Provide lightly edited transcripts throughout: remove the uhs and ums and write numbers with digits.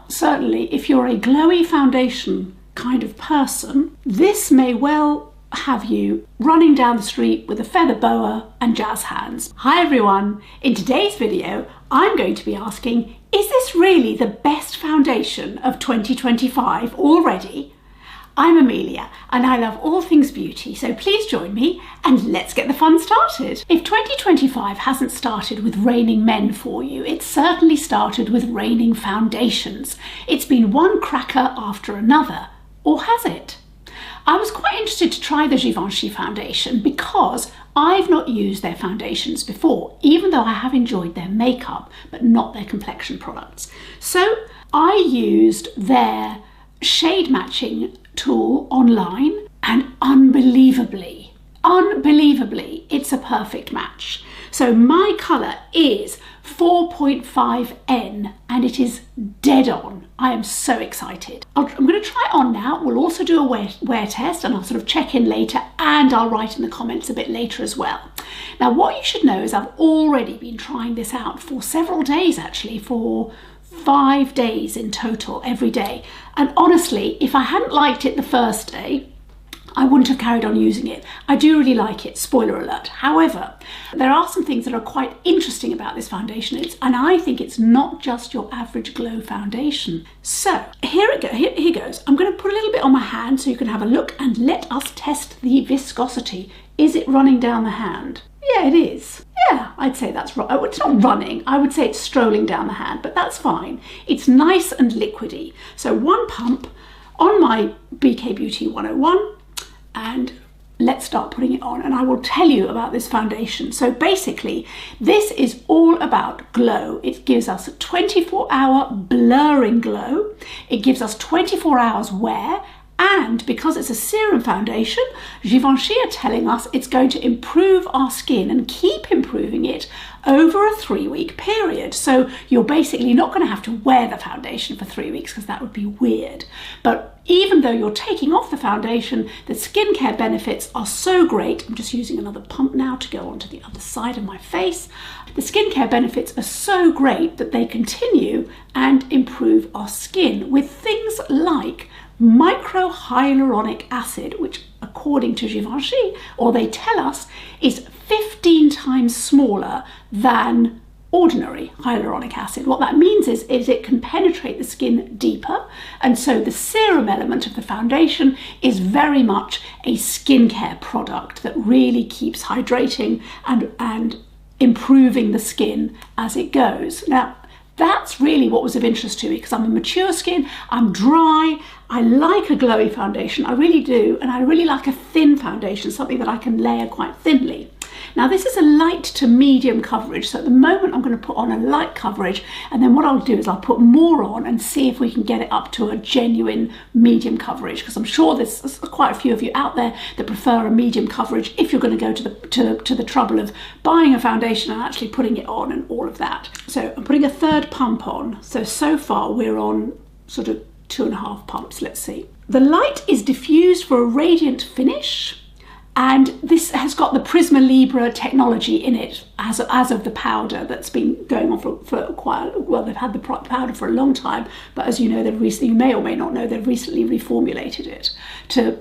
certainly if you're a glowy foundation kind of person, this may well have you running down the street with a feather boa and jazz hands. Hi everyone, in today's video I'm going to be asking, is this really the best foundation of 2025 already? I'm Amelia and I love all things beauty, so please join me and let's get the fun started. If 2025 hasn't started with raining men for you, it certainly started with raining foundations. It's been one cracker after another, or has it? I was quite interested to try the Givenchy foundation because I've not used their foundations before, even though I have enjoyed their makeup, but not their complexion products. So I used their shade matching tool online and unbelievably, it's a perfect match. So my colour is 4.5N and it is dead on. I am so excited. I'm going to try it on now. We'll also do a wear test and I'll sort of check in later and I'll write in the comments a bit later as well. Now what you should know is I've already been trying this out for several days, actually for 5 days in total every day. And honestly, if I hadn't liked it the first day, I wouldn't have carried on using it. I do really like it, spoiler alert. However, there are some things that are quite interesting about this foundation, and I think it's not just your average glow foundation. So here goes. I'm going to put a little bit on my hand so you can have a look and let us test the viscosity. Is it running down the hand? Yeah, it is. Yeah, I'd say that's right. It's not running. I would say it's strolling down the hand, but that's fine. It's nice and liquidy. So one pump on my BK Beauty 101. And let's start putting it on and I will tell you about this foundation. So basically this is all about glow. It gives us a 24-hour blurring glow. It gives us 24 hours wear, and because it's a serum foundation, Givenchy are telling us it's going to improve our skin and keep improving it over a 3-week period. So you're basically not going to have to wear the foundation for 3 weeks because that would be weird. But even though you're taking off the foundation, the skincare benefits are so great. I'm just using another pump now to go onto the other side of my face. The skincare benefits are so great that they continue and improve our skin with things like microhyaluronic acid, which according to Givenchy, or they tell us, is 15 times smaller than ordinary hyaluronic acid. What that means is it can penetrate the skin deeper, and so the serum element of the foundation is very much a skincare product that really keeps hydrating and improving the skin as it goes. Now, that's really what was of interest to me because I'm a mature skin, I'm dry, I like a glowy foundation, I really do, and I really like a thin foundation, something that I can layer quite thinly. Now this is a light to medium coverage, so at the moment I'm going to put on a light coverage, and then what I'll do is I'll put more on and see if we can get it up to a genuine medium coverage, because I'm sure there's quite a few of you out there that prefer a medium coverage if you're going to go to the trouble of buying a foundation and actually putting it on and all of that. So I'm putting a third pump on, so far we're on sort of 2.5 pumps, let's see. The light is diffused for a radiant finish, and this has got the Prisme Libre technology in it as of the powder that's been going on for quite, well, they've had the powder for a long time, but as you know, you may or may not know, they've recently reformulated it to,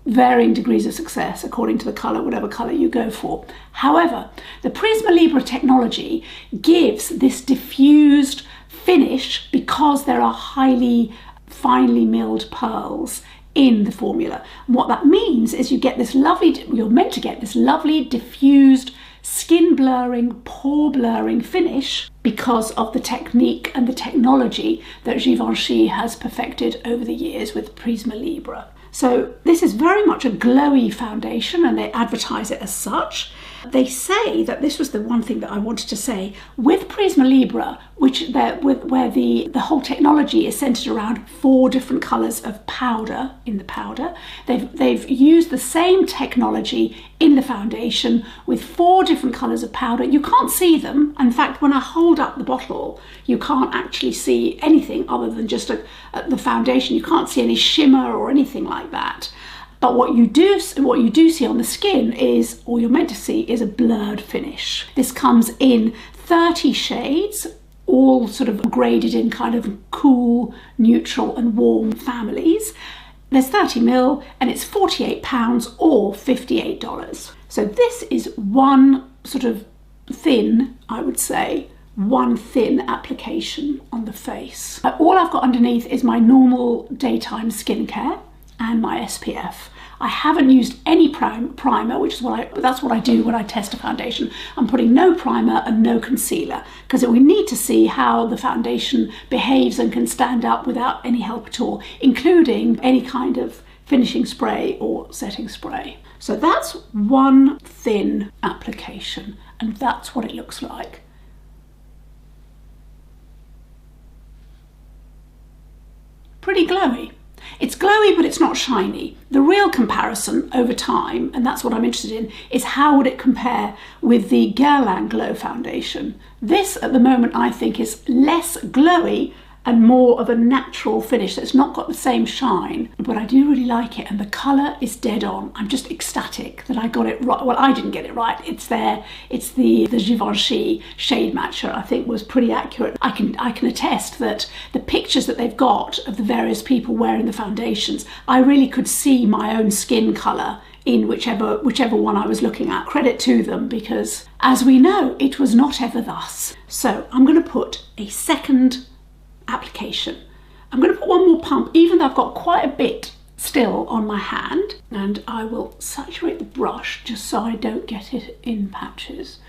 varying degrees of success according to the colour, whatever colour you go for. However, the Prisme Libre technology gives this diffused finish because there are highly finely milled pearls in the formula. And what that means is you're meant to get this lovely diffused skin blurring, pore blurring finish because of the technique and the technology that Givenchy has perfected over the years with Prisme Libre. So this is very much a glowy foundation and they advertise it as such. They say that this was the one thing that I wanted to say with Prisme Libre, where the whole technology is centered around 4 different colors of powder in the powder. They've used the same technology in the foundation with 4 different colors of powder. You can't see them. In fact, when I hold up the bottle, you can't actually see anything other than just the foundation. You can't see any shimmer or anything like that. But what you do see on the skin is, or you're meant to see, is a blurred finish. This comes in 30 shades, all sort of graded in kind of cool, neutral and warm families. There's 30 ml and it's £48 or $58. So this is one sort of thin, I would say, one thin application on the face. All I've got underneath is my normal daytime skincare and my SPF. I haven't used any primer, which is that's what I do when I test a foundation. I'm putting no primer and no concealer because we need to see how the foundation behaves and can stand up without any help at all, including any kind of finishing spray or setting spray. So that's one thin application and that's what it looks like. Pretty glowy. It's glowy, but it's not shiny. The real comparison over time, and that's what I'm interested in, is how would it compare with the Guerlain Glow foundation. This, at the moment, I think is less glowy and more of a natural finish. So it's not got the same shine, but I do really like it. And the colour is dead on. I'm just ecstatic that I got it right. Well, I didn't get it right. It's there. It's the Givenchy shade matcher, I think, was pretty accurate. I can attest that the pictures that they've got of the various people wearing the foundations, I really could see my own skin colour in whichever one I was looking at. Credit to them, because as we know, it was not ever thus. So I'm going to put a second application. I'm going to put one more pump, even though I've got quite a bit still on my hand, and I will saturate the brush just so I don't get it in patches.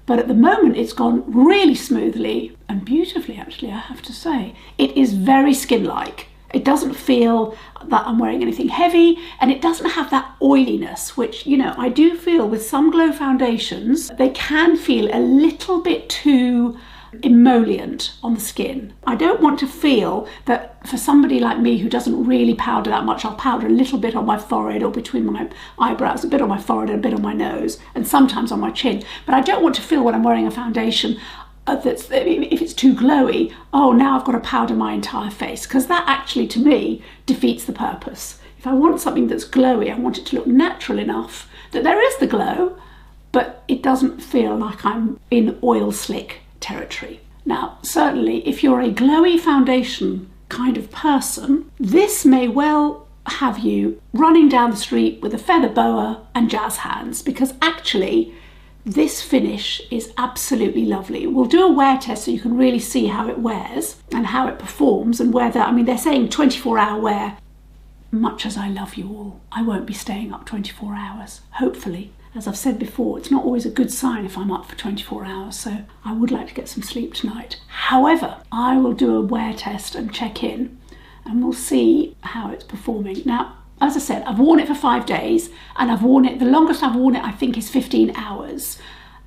But at the moment it's gone really smoothly and beautifully, actually, I have to say. It is very skin-like. It doesn't feel that I'm wearing anything heavy, and it doesn't have that oiliness, which, you know, I do feel with some glow foundations, they can feel a little bit too emollient on the skin. I don't want to feel that for somebody like me who doesn't really powder that much, I'll powder a little bit on my forehead or between my eyebrows, a bit on my forehead and a bit on my nose, and sometimes on my chin. But I don't want to feel when I'm wearing a foundation that's, if it's too glowy, oh, now I've got to powder my entire face, because that actually, to me, defeats the purpose. If I want something that's glowy, I want it to look natural enough that there is the glow, but it doesn't feel like I'm in oil slick territory. Now, certainly if you're a glowy foundation kind of person, this may well have you running down the street with a feather boa and jazz hands, because actually this finish is absolutely lovely. We'll do a wear test so you can really see how it wears and how it performs, and whether, I mean, they're saying 24-hour wear. Much as I love you all, I won't be staying up 24 hours, hopefully. As I've said before, it's not always a good sign if I'm up for 24 hours, so I would like to get some sleep tonight. However, I will do a wear test and check in, and we'll see how it's performing. Now, as I said, I've worn it for 5 days, and I've worn it, the longest I've worn it, I think, is 15 hours.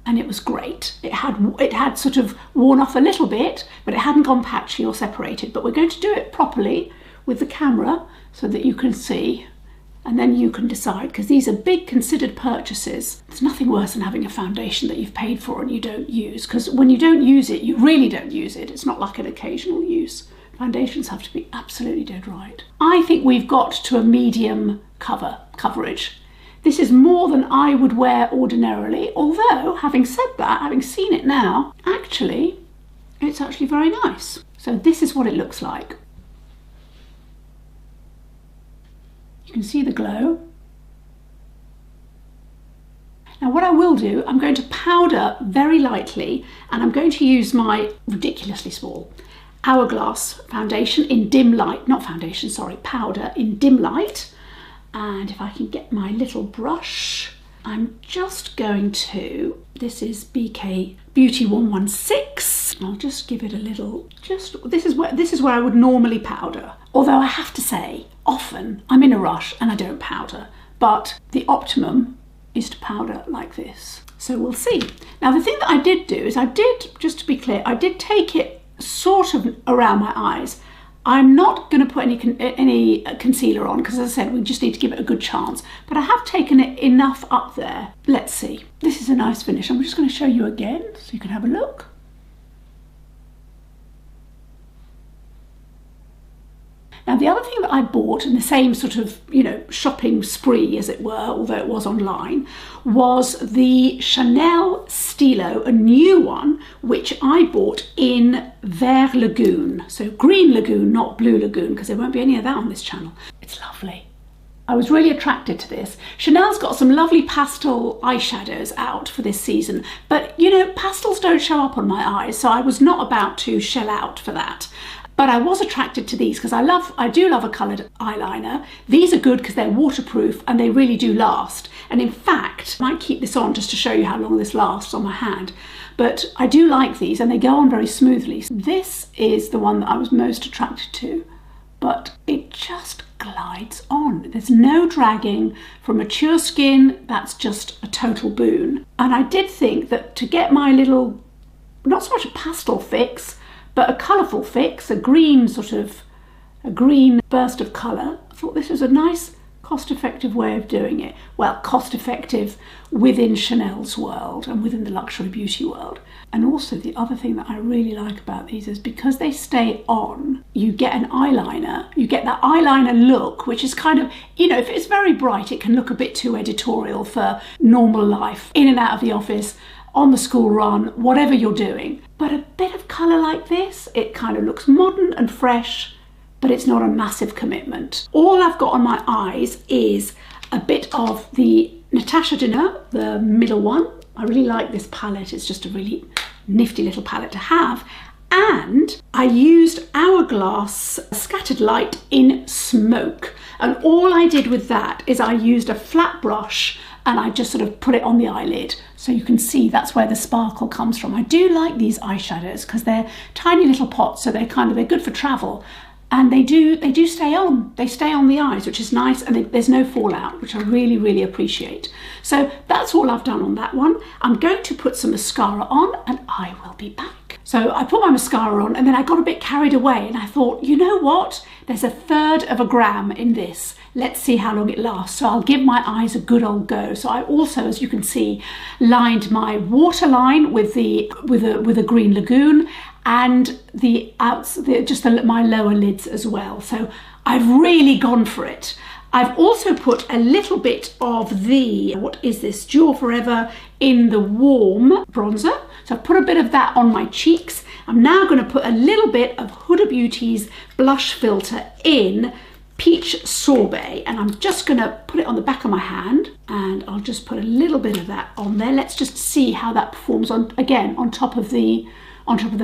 And it was great. It had sort of worn off a little bit, but it hadn't gone patchy or separated. But we're going to do it properly with the camera so that you can see, and then you can decide, because these are big considered purchases. There's nothing worse than having a foundation that you've paid for and you don't use, because when you don't use it, you really don't use it. It's not like an occasional use. Foundations have to be absolutely dead right. I think we've got to a medium coverage. This is more than I would wear ordinarily, although, having said that, having seen it now, actually, it's actually very nice. So this is what it looks like. You can see the glow. Now what I will do, I'm going to powder very lightly, and I'm going to use my ridiculously small Hourglass foundation in dim light, not foundation, sorry, powder in dim light. And if I can get my little brush, I'm just going to, this is BK Beauty 116. I'll just give it a little, this is where I would normally powder. Although I have to say, often I'm in a rush and I don't powder, but the optimum is to powder like this. So we'll see. Now the thing that I did do is just to be clear, I did take it sort of around my eyes. I'm not going to put any concealer on, because as I said, we just need to give it a good chance. But I have taken it enough up there. Let's see. This is a nice finish. I'm just going to show you again so you can have a look. Now, the other thing that I bought in the same sort of, you know, shopping spree, as it were, although it was online, was the Chanel Stylo, a new one, which I bought in Vert Lagoon. So green lagoon, not blue lagoon, because there won't be any of that on this channel. It's lovely. I was really attracted to this. Chanel's got some lovely pastel eyeshadows out for this season, but you know, pastels don't show up on my eyes, so I was not about to shell out for that. But I was attracted to these because I do love a coloured eyeliner. These are good because they're waterproof and they really do last. And in fact, I might keep this on just to show you how long this lasts on my hand. But I do like these and they go on very smoothly. This is the one that I was most attracted to, but it just glides on. There's no dragging. For mature skin, that's just a total boon. And I did think that to get my little, not so much a pastel fix, but a colourful fix, a green burst of colour, I thought this was a nice cost-effective way of doing it. Well, cost-effective within Chanel's world and within the luxury beauty world. And also the other thing that I really like about these is because they stay on, you get an eyeliner, you get that eyeliner look, which is kind of, you know, if it's very bright, it can look a bit too editorial for normal life, in and out of the office, on the school run, whatever you're doing. But a bit of colour like this, it kind of looks modern and fresh, but it's not a massive commitment. All I've got on my eyes is a bit of the Natasha Denona, the middle one. I really like this palette. It's just a really nifty little palette to have. And I used Hourglass Scattered Light in Smoke. And all I did with that is I used a flat brush and I just sort of put it on the eyelid. So you can see that's where the sparkle comes from. I do like these eyeshadows because they're tiny little pots, so they're good for travel. And they do stay on. They stay on the eyes, which is nice, and there's no fallout, which I really, really appreciate. So that's all I've done on that one. I'm going to put some mascara on and I will be back. So I put my mascara on and then I got a bit carried away and I thought, you know what? There's 1/3 of a gram in this. Let's see how long it lasts. So I'll give my eyes a good old go. So I also, as you can see, lined my waterline with a green lagoon and my lower lids as well. So I've really gone for it. I've also put a little bit of the, what is this, Dior Forever in the Warm bronzer. So I've put a bit of that on my cheeks. I'm now going to put a little bit of Huda Beauty's blush filter in Peach Sorbet, and I'm just going to put it on the back of my hand, and I'll just put a little bit of that on there. Let's just see how that performs on top of the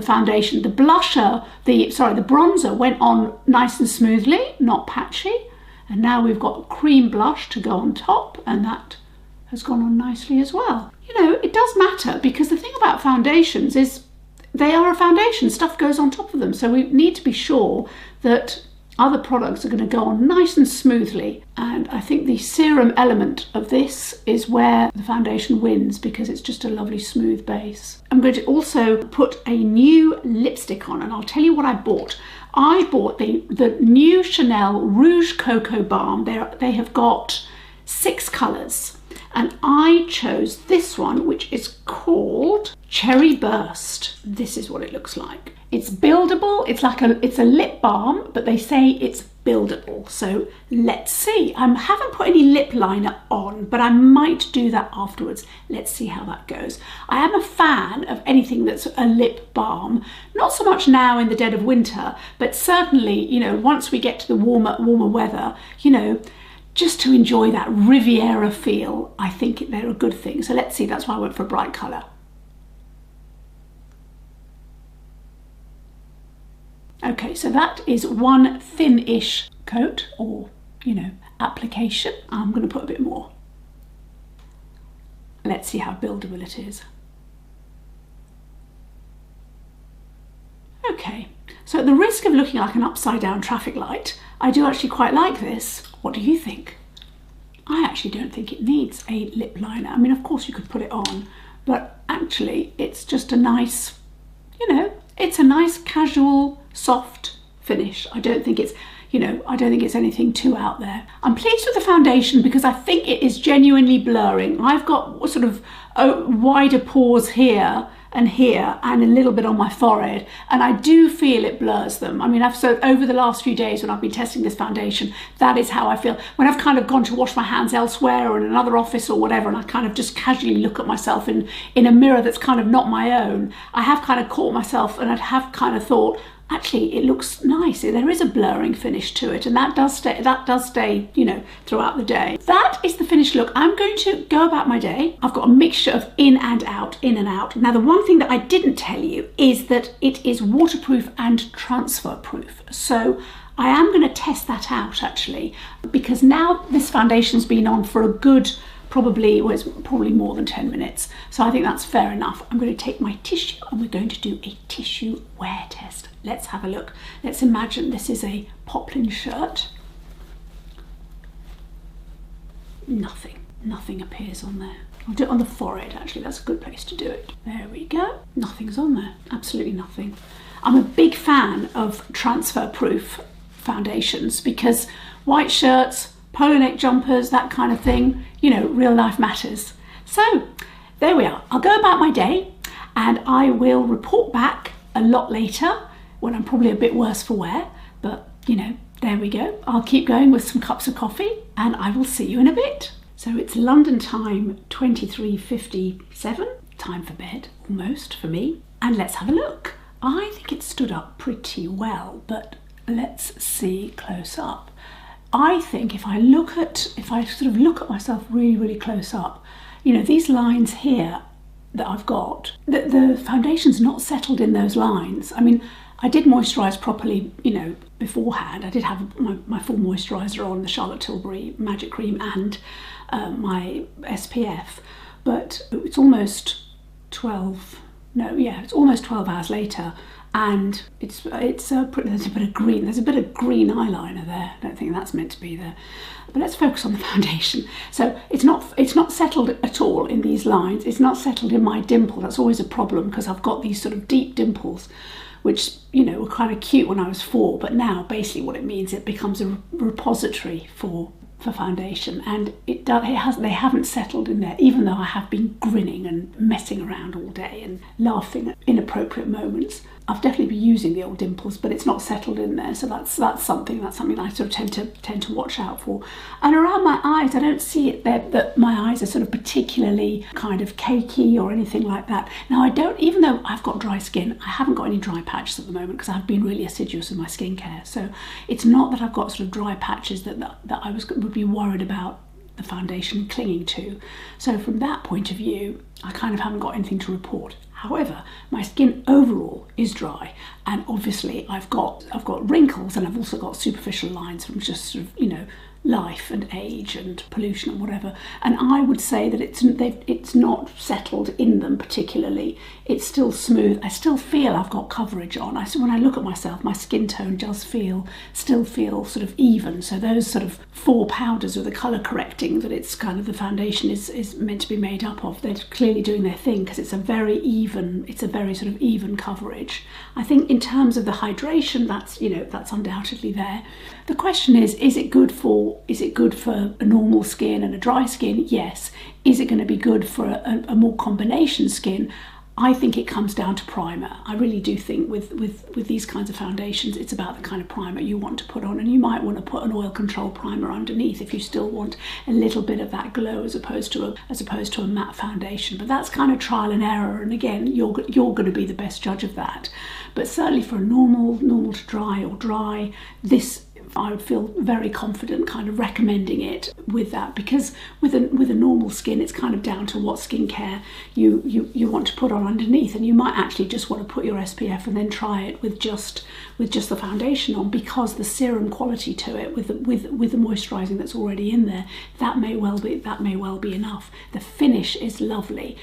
foundation. The blusher, the bronzer went on nice and smoothly, not patchy. And now we've got cream blush to go on top, and that has gone on nicely as well. You know, it does matter because the thing about foundations is they are a foundation, stuff goes on top of them. So we need to be sure that other products are going to go on nice and smoothly. And I think the serum element of this is where the foundation wins because it's just a lovely smooth base. I'm going to also put a new lipstick on, and I'll tell you what I bought. I bought the new Chanel Rouge Cocoa Balm. They have got 6 colours. And I chose this one, which is called Cherry Burst. This is what it looks like. It's buildable. It's a lip balm, but they say it's buildable. So let's see. I haven't put any lip liner on, but I might do that afterwards. Let's see how that goes. I am a fan of anything that's a lip balm. Not so much now in the dead of winter, but certainly, you know, once we get to the warmer weather, you know, just to enjoy that Riviera feel, I think they're a good thing. So let's see, that's why I went for a bright colour. Okay, so that is one thin-ish coat, or, you know, application. I'm going to put a bit more. Let's see how buildable it is. Okay, so at the risk of looking like an upside-down traffic light, I do actually quite like this. What do you think? I actually don't think it needs a lip liner. I mean, of course you could put it on, but actually it's just a nice, you know, it's a nice casual, soft finish. I don't think it's, you know, I don't think it's anything too out there. I'm pleased with the foundation because I think it is genuinely blurring. I've got sort of wider pores here and here and a little bit on my forehead, and I do feel it blurs them. I mean, so over the last few days when I've been testing this foundation, that is how I feel. When I've kind of gone to wash my hands elsewhere or in another office or whatever, and I kind of just casually look at myself in a mirror that's kind of not my own, I have kind of caught myself and I'd have kind of thought, actually, it looks nice. There is a blurring finish to it, and that does stay, you know, throughout the day. That is the finished look. I'm going to go about my day. I've got a mixture of in and out, in and out. Now, the one thing that I didn't tell you is that it is waterproof and transfer proof. So I am going to test that out actually, because now this foundation's been on for a good, probably more than 10 minutes. So I think that's fair enough. I'm going to take my tissue and we're going to do a tissue wear test. Let's have a look. Let's imagine this is a poplin shirt. Nothing appears on there. I'll do it on the forehead actually, that's a good place to do it. There we go. Nothing's on there, absolutely nothing. I'm a big fan of transfer proof foundations because white shirts, polo neck jumpers, that kind of thing, you know, real life matters. So there we are. I'll go about my day and I will report back a lot later when I'm probably a bit worse for wear, but you know, there we go. I'll keep going with some cups of coffee and I will see you in a bit. So it's London time 23:57, time for bed almost for me, and let's have a look. I think it stood up pretty well, but let's see close up. I think if I sort of look at myself really, really close up, you know, these lines here that I've got, the foundation's not settled in those lines. I mean, I did moisturise properly, you know, beforehand. I did have my full moisturiser on, the Charlotte Tilbury Magic Cream and my SPF, but it's almost 12 hours later, and there's a bit of green. There's a bit of green eyeliner there. I don't think that's meant to be there. But let's focus on the foundation. So it's not settled at all in these lines. It's not settled in my dimple. That's always a problem because I've got these sort of deep dimples, which, you know, were kind of cute when I was 4, but now basically what it means, it becomes a repository for foundation, and they haven't settled in there, even though I have been grinning and messing around all day and laughing at inappropriate moments. I've definitely been using the old dimples, but it's not settled in there, so that's something I sort of tend to watch out for. And around my eyes, I don't see it there that my eyes are sort of particularly kind of cakey or anything like that. Now I don't, even though I've got dry skin, I haven't got any dry patches at the moment because I've been really assiduous with my skincare. So it's not that I've got sort of dry patches that I would be worried about the foundation clinging to. So from that point of view, I kind of haven't got anything to report. However, my skin overall is dry, and obviously I've got wrinkles, and I've also got superficial lines from just sort of, you know, life and age and pollution and whatever. And I would say that it's not settled in them particularly. It's still smooth. I still feel I've got coverage on. When I look at myself, my skin tone does still feel sort of even. So those sort of 4 powders with the colour correcting that it's kind of the foundation is meant to be made up of, they're clearly doing their thing because it's a very sort of even coverage. I think in terms of the hydration, that's undoubtedly there. The question is it good for a normal skin and a dry skin? Yes. Is it going to be good for a more combination skin? I think it comes down to primer. I really do think with these kinds of foundations, it's about the kind of primer you want to put on, and you might want to put an oil control primer underneath if you still want a little bit of that glow as opposed to a matte foundation. But that's kind of trial and error, and again, you're going to be the best judge of that. But certainly for a normal to dry or dry, this, I would feel very confident kind of recommending it with that, because with a normal skin, it's kind of down to what skincare you want to put on underneath, and you might actually just want to put your SPF and then try it with just the foundation on, because the serum quality to it with the moisturising that's already in there, that may well be enough. The finish is lovely.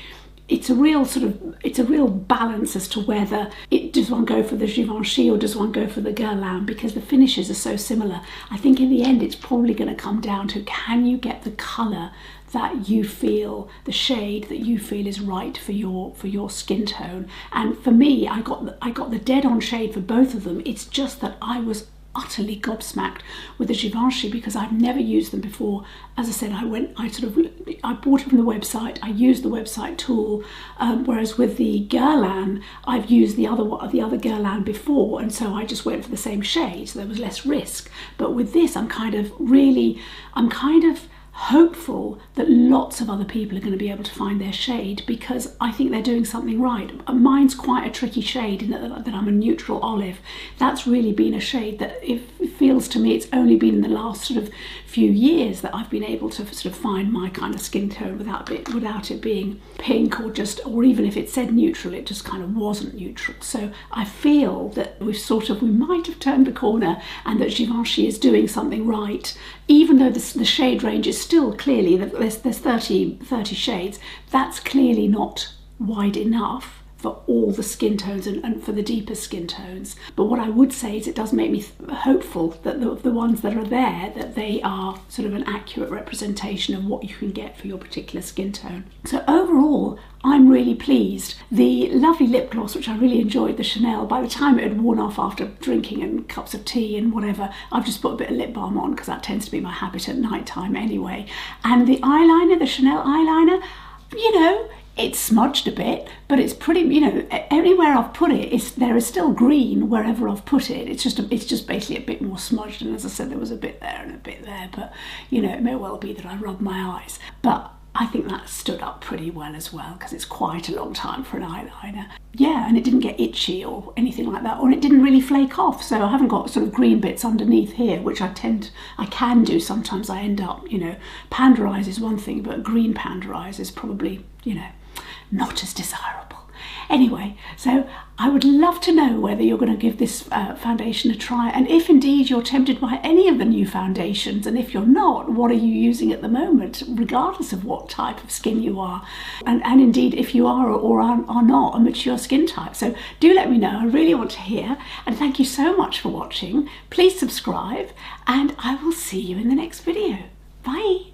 It's a real balance as to whether does one go for the Givenchy or does one go for the Guerlain, because the finishes are so similar. I think in the end it's probably going to come down to, can you get the colour that you feel, the shade that you feel is right for your skin tone. And for me, I got the dead on shade for both of them. It's just that I was utterly gobsmacked with the Givenchy because I've never used them before. As I said, I bought it from the website, I used the website tool, whereas with the Guerlain, I've used the other Guerlain before, and so I just went for the same shade, so there was less risk. But with this, I'm kind of hopeful that lots of other people are going to be able to find their shade, because I think they're doing something right. Mine's quite a tricky shade in that I'm a neutral olive. That's really been a shade that it feels to me it's only been in the last sort of few years that I've been able to sort of find my kind of skin tone without it being pink, or even if it said neutral, it just kind of wasn't neutral. So I feel that we might have turned the corner, and that Givenchy is doing something right, even though the shade range is still clearly, there's 30 shades, that's clearly not wide enough for all the skin tones and for the deeper skin tones. But what I would say is it does make me hopeful that the ones that are there, that they are sort of an accurate representation of what you can get for your particular skin tone. So overall, I'm really pleased. The lovely lip gloss, which I really enjoyed, the Chanel, by the time it had worn off after drinking and cups of tea and whatever, I've just put a bit of lip balm on because that tends to be my habit at night time anyway. And the eyeliner, the Chanel eyeliner, you know, it's smudged a bit, but it's pretty, you know, anywhere I've put it, there is still green wherever I've put it. It's just basically a bit more smudged, and as I said, there was a bit there and a bit there, but you know, it may well be that I rubbed my eyes. But I think that stood up pretty well as well, because it's quite a long time for an eyeliner. Yeah, and it didn't get itchy or anything like that, or it didn't really flake off, so I haven't got sort of green bits underneath here, which I can do sometimes. I end up, you know, Panda eyes is one thing, but green Panda eyes is probably, you know, not as desirable. Anyway, so I would love to know whether you're going to give this foundation a try, and if indeed you're tempted by any of the new foundations, and if you're not, what are you using at the moment, regardless of what type of skin you are, and indeed if you are or are not a mature skin type. So do let me know, I really want to hear, and thank you so much for watching. Please subscribe, and I will see you in the next video. Bye.